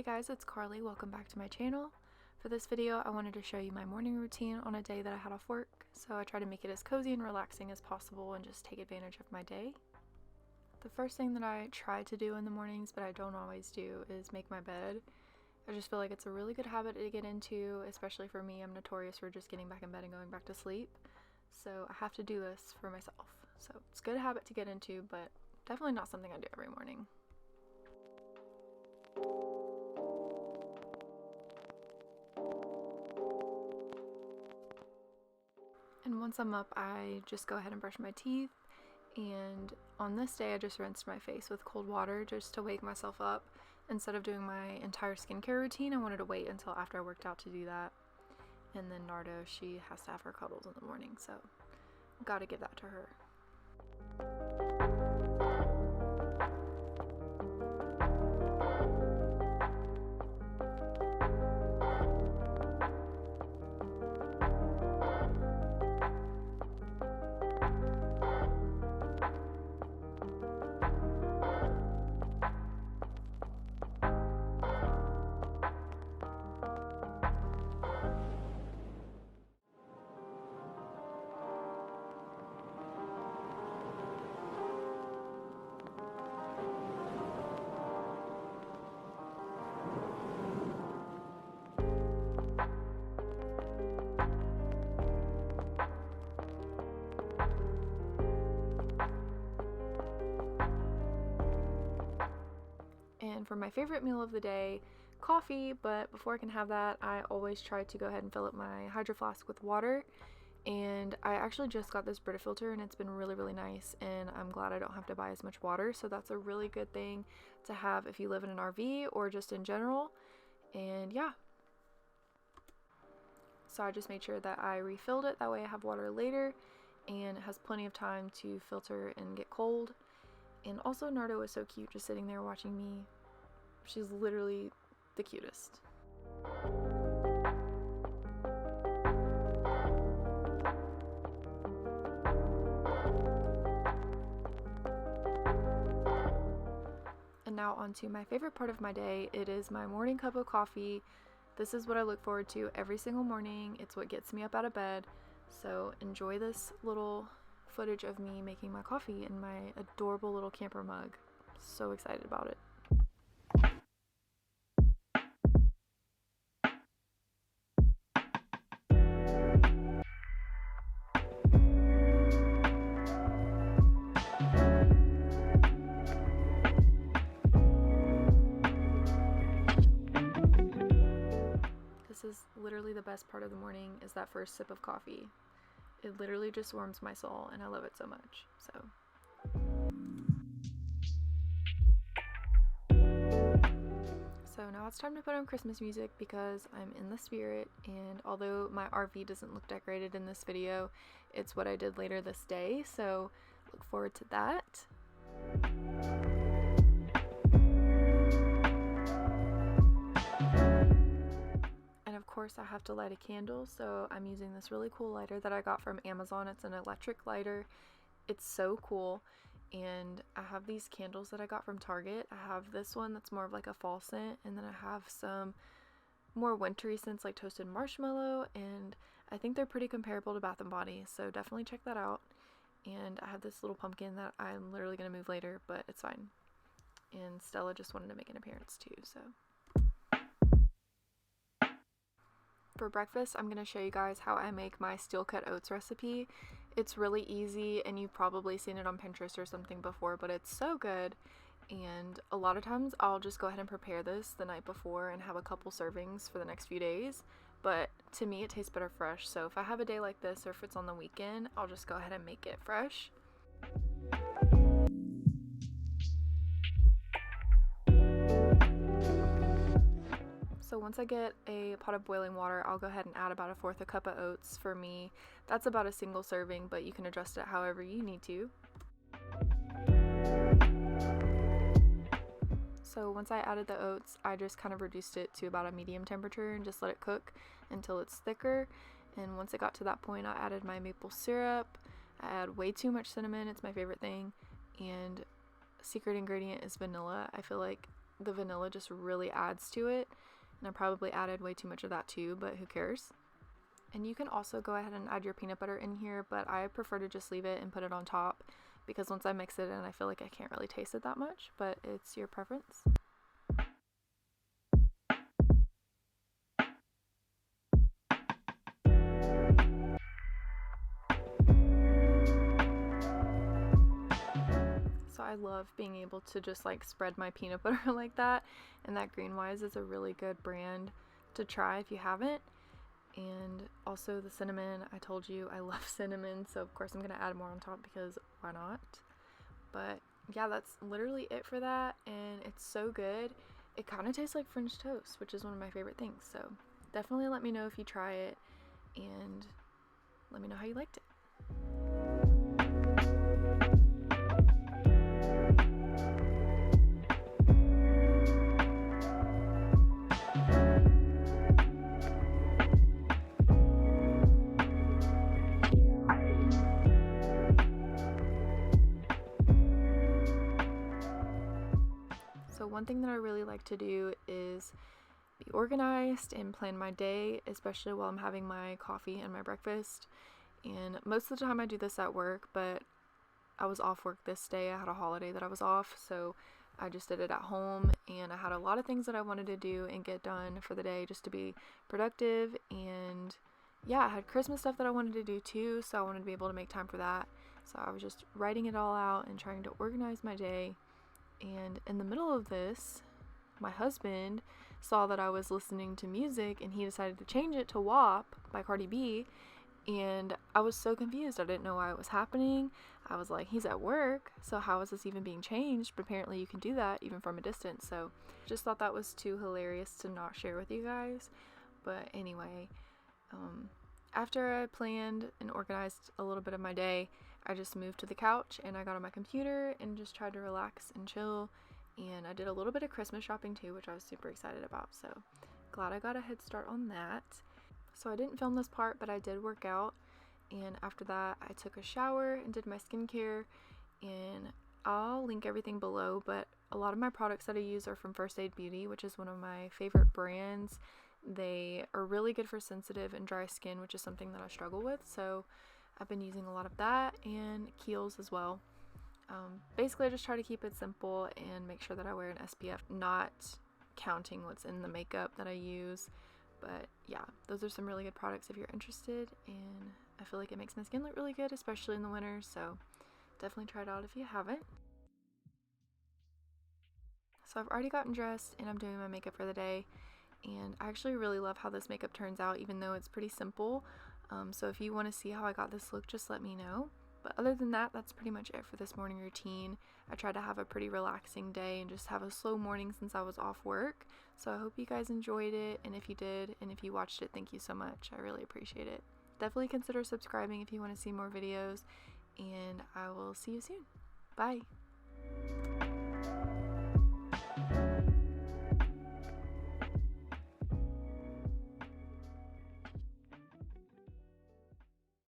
Hey guys, it's Carly. Welcome back to my channel. For this video, I wanted to show you my morning routine on a day that I had off work. So I try to make it as cozy and relaxing as possible and just take advantage of my day. The first thing that I try to do in the mornings, but I don't always do, is make my bed. I just feel like it's a really good habit to get into, especially for me. I'm notorious for just getting back in bed and going back to sleep. So I have to do this for myself. So it's a good habit to get into, but definitely not something I do every morning. And once I'm up, I just go ahead and brush my teeth. And on this day, I just rinsed my face with cold water just to wake myself up. Instead of doing my entire skincare routine, I wanted to wait until after I worked out to do that. And then Nardo, she has to have her cuddles in the morning, so gotta give that to her. And for my favorite meal of the day, coffee, but before I can have that, I always try to go ahead and fill up my Hydro Flask with water. And I actually just got this Brita filter and it's been really nice, and I'm glad I don't have to buy as much water, so that's a really good thing to have if you live in an RV or just in general. And yeah, so I just made sure that I refilled it, that way I have water later and it has plenty of time to filter and get cold. And also Nardo is so cute just sitting there watching me. She's literally the cutest. And now on to my favorite part of my day. It is my morning cup of coffee. This is what I look forward to every single morning. It's what gets me up out of bed. So enjoy this little footage of me making my coffee in my adorable little camper mug. So excited about it. This is literally the best part of the morning, is that first sip of coffee. It literally just warms my soul and I love it so much. So now it's time to put on Christmas music because I'm in the spirit, and although my RV doesn't look decorated in this video, it's what I did later this day, so look forward to that. And of course I have to light a candle, so I'm using this really cool lighter that I got from Amazon. It's an electric lighter. It's so cool. And I have these candles that I got from Target. I have this one that's more of like a fall scent, and then I have some more wintry scents like toasted marshmallow, and I think they're pretty comparable to Bath & Body, so definitely check that out. And I have this little pumpkin that I'm literally going to move later, but it's fine. And Stella just wanted to make an appearance too, so. For breakfast, I'm going to show you guys how I make my steel cut oats recipe. It's really easy, and you've probably seen it on Pinterest or something before, but it's so good. And a lot of times I'll just go ahead and prepare this the night before and have a couple servings for the next few days. But to me, it tastes better fresh. So if I have a day like this, or if it's on the weekend, I'll just go ahead and make it fresh. So once I get a pot of boiling water, I'll go ahead and add about 1/4 cup of oats. For me, that's about a single serving, but you can adjust it however you need to. So once I added the oats, I just kind of reduced it to about a medium temperature and just let it cook until it's thicker. And once it got to that point, I added my maple syrup. I add way too much cinnamon, it's my favorite thing. And secret ingredient is vanilla. I feel like the vanilla just really adds to it. And I probably added way too much of that too, but who cares? And you can also go ahead and add your peanut butter in here, but I prefer to just leave it and put it on top because once I mix it in, I feel like I can't really taste it that much, but it's your preference. So I love being able to just like spread my peanut butter like that, and that Greenwise is a really good brand to try if you haven't. And also the cinnamon, I told you I love cinnamon, so of course I'm gonna add more on top because why not? But yeah, that's literally it for that, and it's so good. It kind of tastes like French toast, which is one of my favorite things, so definitely let me know if you try it, and let me know how you liked it. So one thing that I really like to do is be organized and plan my day, especially while I'm having my coffee and my breakfast. And most of the time I do this at work, but I was off work this day. I had a holiday that I was off, so I just did it at home, and I had a lot of things that I wanted to do and get done for the day just to be productive. And yeah, I had Christmas stuff that I wanted to do too, so I wanted to be able to make time for that. So I was just writing it all out and trying to organize my day. And in the middle of this, my husband saw that I was listening to music, and he decided to change it to WAP by Cardi B. And I was so confused. I didn't know why it was happening. I was like, he's at work, so how is this even being changed? But apparently you can do that even from a distance. So just thought that was too hilarious to not share with you guys. But anyway, after I planned and organized a little bit of my day, I just moved to the couch and I got on my computer and just tried to relax and chill. And I did a little bit of Christmas shopping too, which I was super excited about. So glad I got a head start on that. So I didn't film this part, but I did work out. And after that, I took a shower and did my skincare. And I'll link everything below, but a lot of my products that I use are from First Aid Beauty, which is one of my favorite brands. They are really good for sensitive and dry skin, which is something that I struggle with. So I've been using a lot of that, and Kiehl's as well. Basically, I just try to keep it simple and make sure that I wear an SPF, not counting what's in the makeup that I use. But yeah, those are some really good products if you're interested, and I feel like it makes my skin look really good, especially in the winter, so definitely try it out if you haven't. So I've already gotten dressed and I'm doing my makeup for the day, and I actually really love how this makeup turns out, even though it's pretty simple. So if you want to see how I got this look, just let me know. But other than that, that's pretty much it for this morning routine. I tried to have a pretty relaxing day and just have a slow morning since I was off work. So I hope you guys enjoyed it, and if you did, and if you watched it, thank you so much. I really appreciate it. Definitely consider subscribing if you want to see more videos, and I will see you soon. Bye!